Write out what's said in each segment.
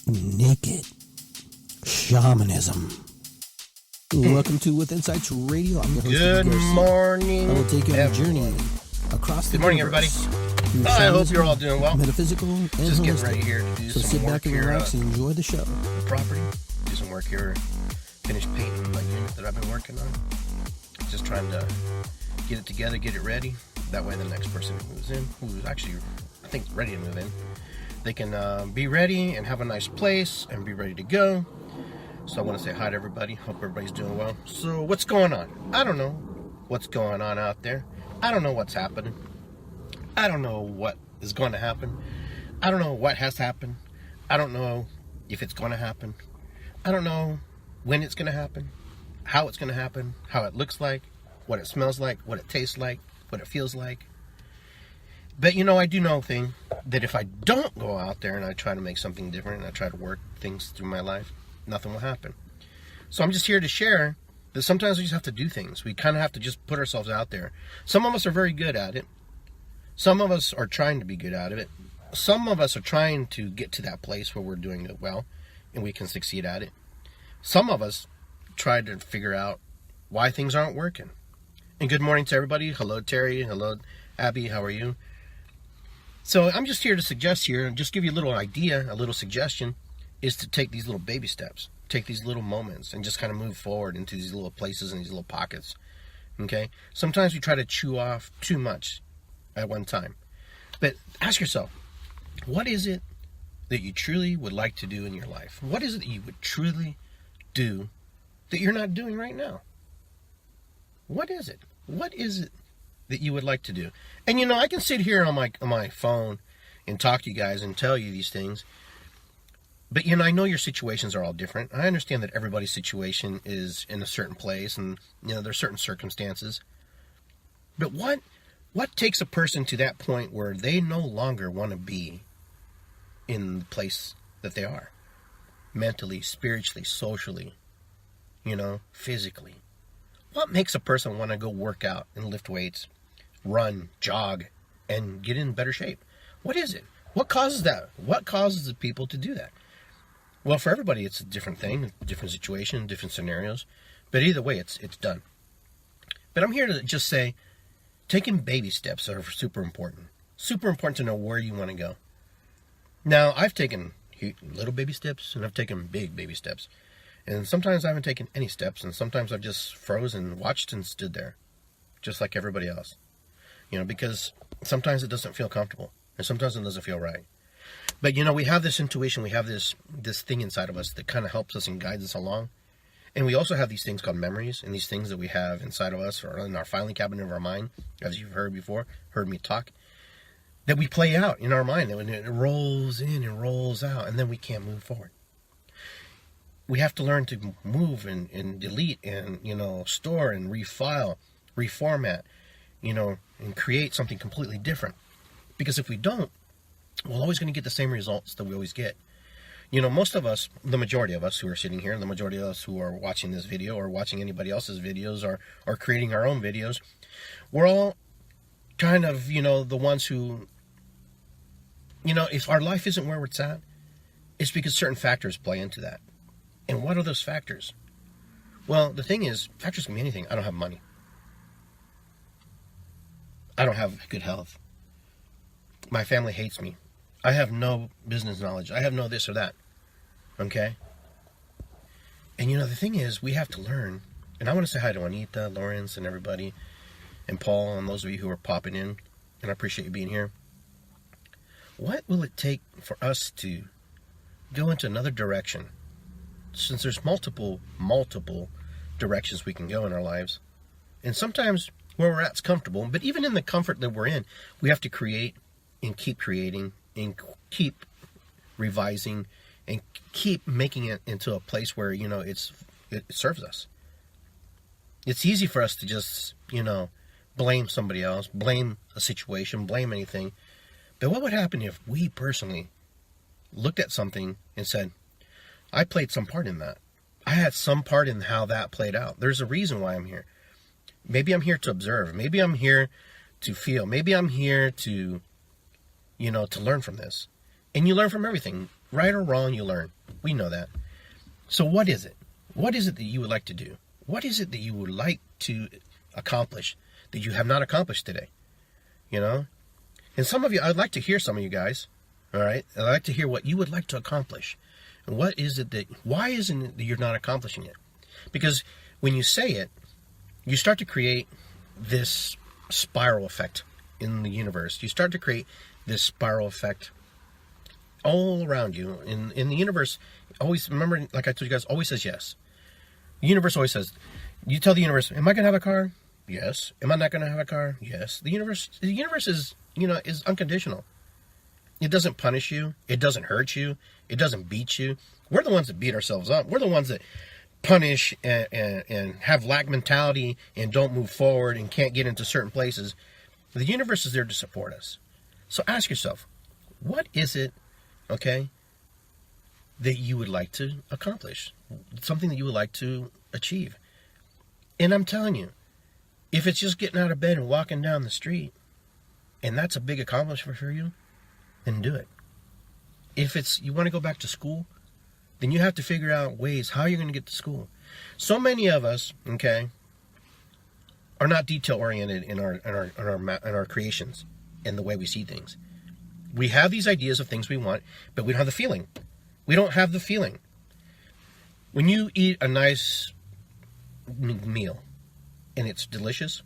naked shamanism. Welcome to With Insights Radio. I'm your host, Good Iggy Garcia. morning. I will take you on a everyone. journey across the Good morning, universe everybody. through I hope shamanism, you're all doing well. metaphysical, and Just holistic. getting ready here to do So some sit work back and here relax and enjoy the show. the property. Do some work here. Finish painting my unit that I've been working on. Just trying to get it together, get it ready. That way the next person who moves in, who's actually, I think, ready to move in, they can be ready and have a nice place and be ready to go. So I want to say hi to everybody. Hope everybody's doing well. So what's going on? I don't know what's going on out there. I don't know what's happening. I don't know what is going to happen. I don't know what has happened. I don't know if it's going to happen. I don't know when it's going to happen, how it's going to happen, how it looks like, what it smells like, what it tastes like, what it feels like. But I do know a thing, that if I don't go out there and I try to make something different and I try to work things through my life, nothing will happen. So I'm just here to share that sometimes we just have to do things. We kind of have to just put ourselves out there. Some of us are very good at it. Some of us are trying to be good at it. Some of us are trying to get to that place where we're doing it well and we can succeed at it. Some of us try to figure out why things aren't working. And good morning to everybody. Hello, Terry. Hello, Abby. How are you? So I'm just here to suggest here, and just give you a little idea, a little suggestion, is to take these little baby steps, take these little moments, and just kind of move forward into these little places and these little pockets. Okay? Sometimes we try to chew off too much at one time. But ask yourself, what is it that you truly would like to do in your life? What is it that you would truly do that you're not doing right now? What is it? What is it that you would like to do? And I can sit here on my phone and talk to you guys and tell you these things. But I know your situations are all different. I understand that everybody's situation is in a certain place and there's certain circumstances. But what takes a person to that point where they no longer want to be in the place that they are? Mentally, spiritually, socially, physically. What makes a person want to go work out and lift weights, run, jog, and get in better shape? What is it? What causes that? What causes the people to do that? Well, for everybody, it's a different thing, different situation, different scenarios. But either way, it's done. But I'm here to just say, taking baby steps are super important. Super important to know where you want to go. Now, I've taken little baby steps, and I've taken big baby steps. And sometimes I haven't taken any steps, and sometimes I've just frozen, watched, and stood there, just like everybody else. Because sometimes it doesn't feel comfortable, and sometimes it doesn't feel right. But we have this intuition, we have this thing inside of us that kind of helps us and guides us along. And we also have these things called memories, and these things that we have inside of us, or in our filing cabinet of our mind, as you've heard before, heard me talk, that we play out in our mind, and it rolls in and rolls out, and then we can't move forward. We have to learn to move and delete and, store and refile, reformat, and create something completely different. Because if we don't, we're always going to get the same results that we always get. Most of us, the majority of us who are sitting here, the majority of us who are watching this video or watching anybody else's videos or creating our own videos, we're all kind of, the ones who, if our life isn't where it's at, it's because certain factors play into that. And what are those factors? Well, the thing is, factors can be anything. I don't have money. I don't have good health. My family hates me. I have no business knowledge. I have no this or that. Okay? And the thing is, we have to learn. And I want to say hi to Anita, Lawrence, and everybody, and Paul, and those of you who are popping in. And I appreciate you being here. What will it take for us to go into another direction? Since there's multiple directions we can go in our lives. And sometimes where we're at's comfortable, but even in the comfort that we're in, we have to create and keep creating and keep revising and keep making it into a place where, it serves us. It's easy for us to just, blame somebody else, blame a situation, blame anything. But what would happen if we personally looked at something and said, I played some part in that. I had some part in how that played out. There's a reason why I'm here. Maybe I'm here to observe. Maybe I'm here to feel. Maybe I'm here to, to learn from this. And you learn from everything. Right or wrong, you learn. We know that. So what is it? What is it that you would like to do? What is it that you would like to accomplish that you have not accomplished today? You know? And some of you, I'd like to hear some of you guys, all right? I'd like to hear what you would like to accomplish. And what is it that, why isn't it that you're not accomplishing it? Because when you say it, you start to create this spiral effect in the universe. You start to create this spiral effect all around you. In the universe, always, remember, like I told you guys, always says yes. The universe always says, you tell the universe, am I going to have a car? Yes. Am I not going to have a car? Yes. The universe is, is unconditional. It doesn't punish you. It doesn't hurt you. It doesn't beat you. We're the ones that beat ourselves up. We're the ones that punish and have lack mentality and don't move forward and can't get into certain places. The universe is there to support us. So ask yourself, what is it, okay, that you would like to accomplish? Something that you would like to achieve. And I'm telling you, if it's just getting out of bed and walking down the street, and that's a big accomplishment for you, then do it. If it's you want to go back to school, then you have to figure out ways how you're going to get to school. So many of us, okay, are not detail oriented in our creations and the way we see things. We have these ideas of things we want, but we don't have the feeling. We don't have the feeling. When you eat a nice meal and it's delicious,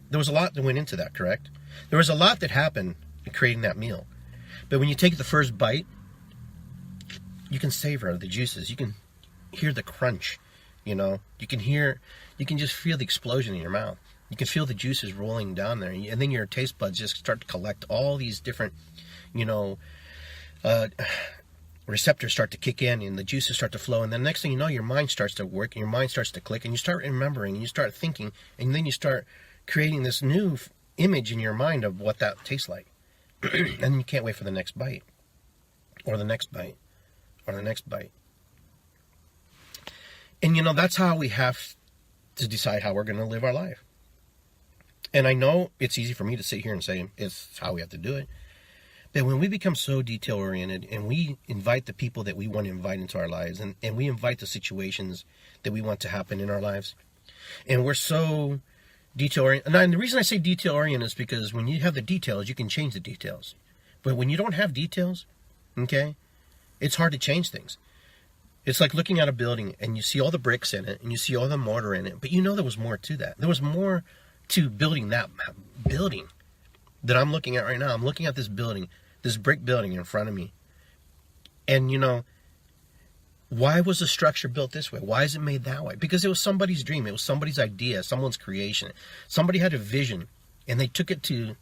there was a lot that went into that, correct? There was a lot that happened in creating that meal. But when you take the first bite, you can savor the juices. You can hear the crunch, you can just feel the explosion in your mouth. You can feel the juices rolling down there. And then your taste buds just start to collect all these different, receptors start to kick in and the juices start to flow. And then next thing you know, your mind starts to work and your mind starts to click and you start remembering and you start thinking and then you start creating this new image in your mind of what that tastes like. And you can't wait for the next bite or the next bite or the next bite. And that's how we have to decide how we're going to live our life. And I know it's easy for me to sit here and say it's how we have to do it. But when we become so detail-oriented and we invite the people that we want to invite into our lives and we invite the situations that we want to happen in our lives, and we're so detail-oriented. And the reason I say detail-oriented is because when you have the details, you can change the details. But when you don't have details, okay, it's hard to change things. It's like looking at a building and you see all the bricks in it and you see all the mortar in it, but there was more to that. There was more to building that building that I'm looking at right now. I'm looking at this building, this brick building in front of me. And why was the structure built this way? Why is it made that way? Because it was somebody's dream. It was somebody's idea, someone's creation. Somebody had a vision and they took it to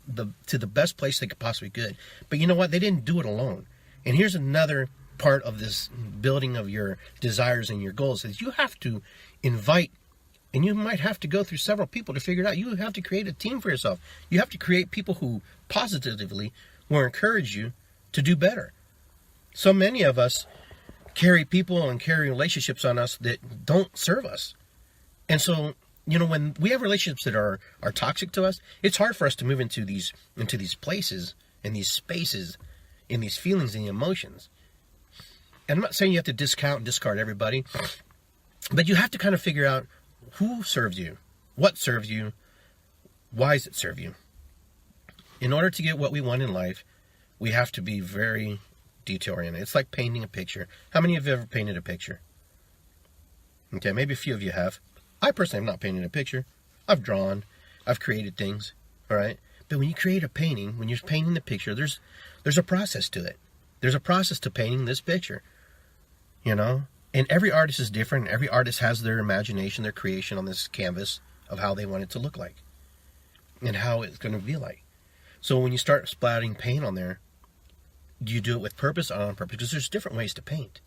the best place they could possibly could. But you know what? They didn't do it alone. And here's another part of this building of your desires and your goals is you have to invite, and you might have to go through several people to figure it out. You have to create a team for yourself. You have to create people who positively will encourage you to do better. So many of us carry people and carry relationships on us that don't serve us. And so, when we have relationships that are toxic to us, it's hard for us to move into these places and these spaces and these feelings and emotions. And I'm not saying you have to discount and discard everybody, but you have to kind of figure out who serves you, what serves you, why does it serve you. In order to get what we want in life, we have to be very detail-oriented. It's like painting a picture. How many of you have ever painted a picture? Okay, maybe a few of you have. I personally have not painted a picture. I've drawn. I've created things, all right? But when you create a painting, when you're painting the picture, there's a process to it. There's a process to painting this picture, And every artist is different. Every artist has their imagination, their creation on this canvas of how they want it to look like and how it's going to be like. So when you start splattering paint on there, do you do it with purpose or on purpose? Because there's different ways to paint.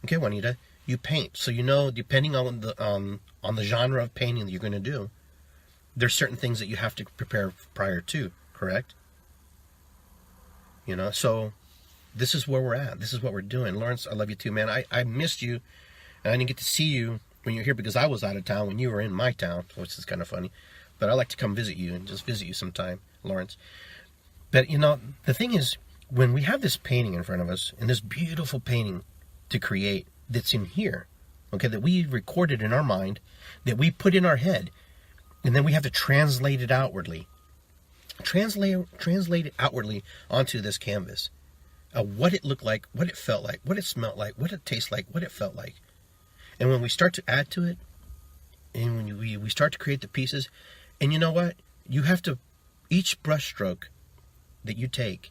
Okay, Juanita, you paint. So depending on the genre of painting that you're going to do, there's certain things that you have to prepare prior to, correct? So this is where we're at. This is what we're doing. Lawrence, I love you too, man. I missed you, and I didn't get to see you when you were here because I was out of town when you were in my town, which is kind of funny. But I like to come visit you and just visit you sometime, Lawrence. But, the thing is, when we have this painting in front of us, and this beautiful painting to create that's in here, okay, that we recorded in our mind, that we put in our head, and then we have to translate it outwardly. Translate it outwardly onto this canvas. What it looked like, what it felt like, what it smelled like, what it tastes like, what it felt like. And when we start to add to it, and when we start to create the pieces, and you know what? You have to, each brush stroke that you take,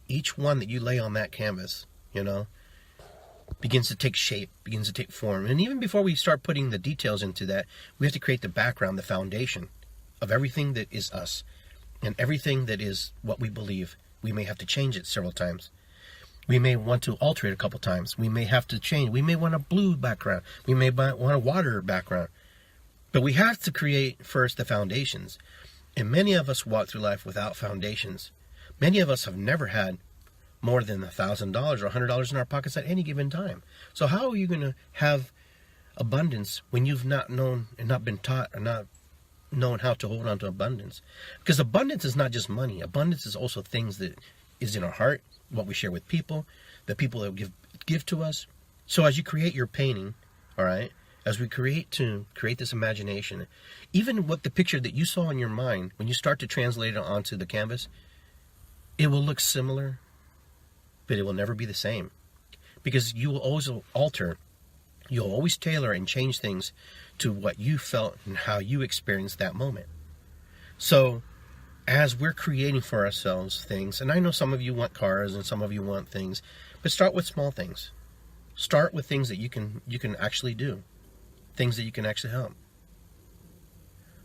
each one that you lay on that canvas, begins to take shape, begins to take form. And even before we start putting the details into that, we have to create the background, the foundation of everything that is us and everything that is what we believe. We may have to change it several times. We may want to alter it a couple times. We may have to change. We may want a blue background. We may want a water background. But we have to create first the foundations. And many of us walk through life without foundations. Many of us have never had more than $1,000 or $100 in our pockets at any given time. So how are you going to have abundance when you've not known and not been taught or not known how to hold on to abundance? Because abundance is not just money. Abundance is also things that is in our heart, what we share with people, the people that give to us. So as you create your painting, all right, as we create this imagination, even what the picture that you saw in your mind, when you start to translate it onto the canvas, it will look similar, but it will never be the same. Because you will always alter, you'll always tailor and change things to what you felt and how you experienced that moment. So as we're creating for ourselves things, and I know some of you want cars and some of you want things, but start with small things. Start with things that you can actually do, things that you can actually help.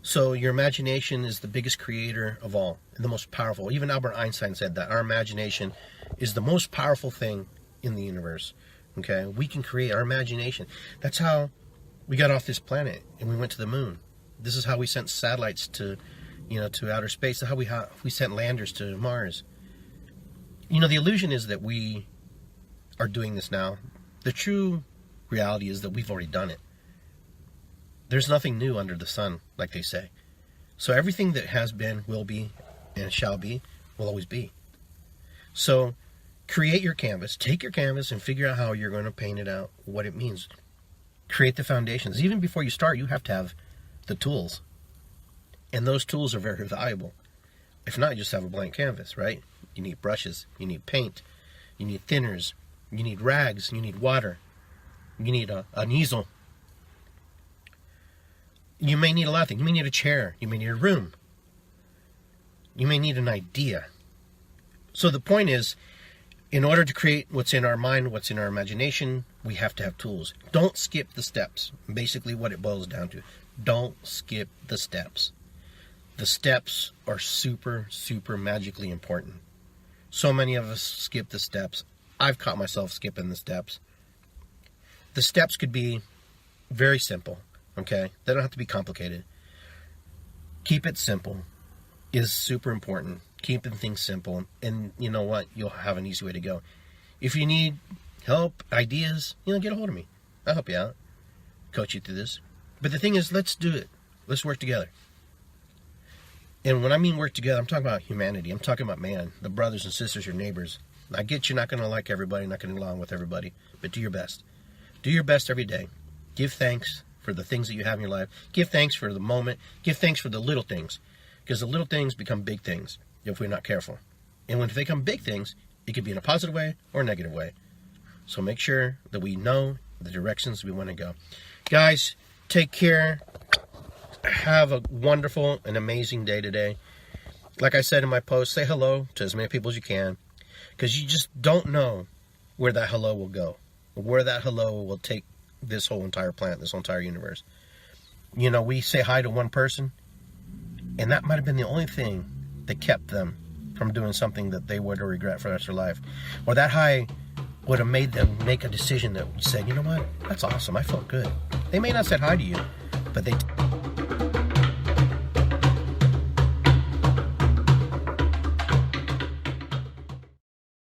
So your imagination is the biggest creator of all, and the most powerful. Even Albert Einstein said that our imagination is the most powerful thing in the universe. Okay, we can create our imagination. That's how we got off this planet and we went to the moon. This is how we sent satellites to outer space. That's how we sent landers to Mars. The illusion is that we are doing this now. The true reality is that we've already done it. There's nothing new under the sun, like they say. So everything that has been, will be, and shall be, will always be. So create your canvas. Take your canvas and figure out how you're going to paint it out, what it means. Create the foundations. Even before you start, you have to have the tools. And those tools are very valuable. If not, you just have a blank canvas, right? You need brushes. You need paint. You need thinners. You need rags. You need water. You need an easel. You may need a lot of things. You may need a chair. You may need a room. You may need an idea. So the point is, in order to create what's in our mind, what's in our imagination, we have to have tools. Don't skip the steps. Basically what it boils down to. Don't skip the steps. The steps are super, super magically important. So many of us skip the steps. I've caught myself skipping the steps. The steps could be very simple. Okay? They don't have to be complicated. Keep it simple is super important. Keeping things simple. And you know what? You'll have an easy way to go. If you need help, ideas, get a hold of me. I'll help you out. Coach you through this. But the thing is, let's do it. Let's work together. And when I mean work together, I'm talking about humanity. I'm talking about man, the brothers and sisters, your neighbors. I get you're not going to like everybody, not going to get along with everybody, but do your best. Do your best every day. Give thanks for the things that you have in your life. Give thanks for the moment. Give thanks for the little things. Because the little things become big things if we're not careful. And when they become big things, it could be in a positive way or a negative way. So make sure that we know the directions we want to go. Guys, take care. Have a wonderful and amazing day today. Like I said in my post, say hello to as many people as you can. Because you just don't know where that hello will go. Or where that hello will take this whole entire planet, this whole entire universe. We say hi to one person, and that might have been the only thing that kept them from doing something that they would regret for the rest of their life. Or that hi would have made them make a decision that said, you know what, that's awesome, I felt good. They may not have said hi to you, but they